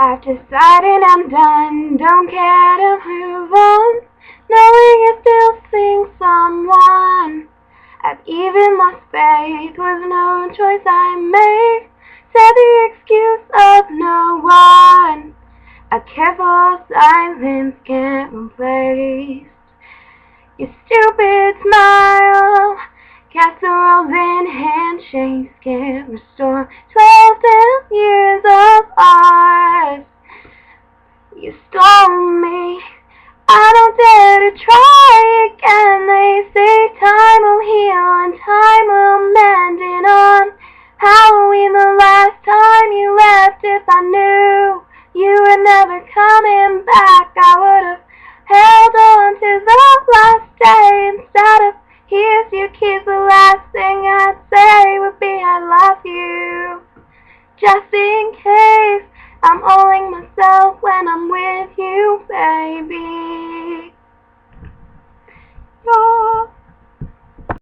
I've decided I'm done, don't care to move on, knowing you still think someone. I've even lost faith, was no choice I made, said the excuse of no one. A careful silence can't replace your stupid smile. Casseroles and handshakes can't restore 12 years of ours. You stole me, I don't dare to try again. They say time will heal and time will mend it on. Halloween the last time you left, if I knew you were never coming back, I would have held on to the last day instead of here's your keys. The last thing I'd say would be I love you, just in case I'm owing myself when I'm with you, baby.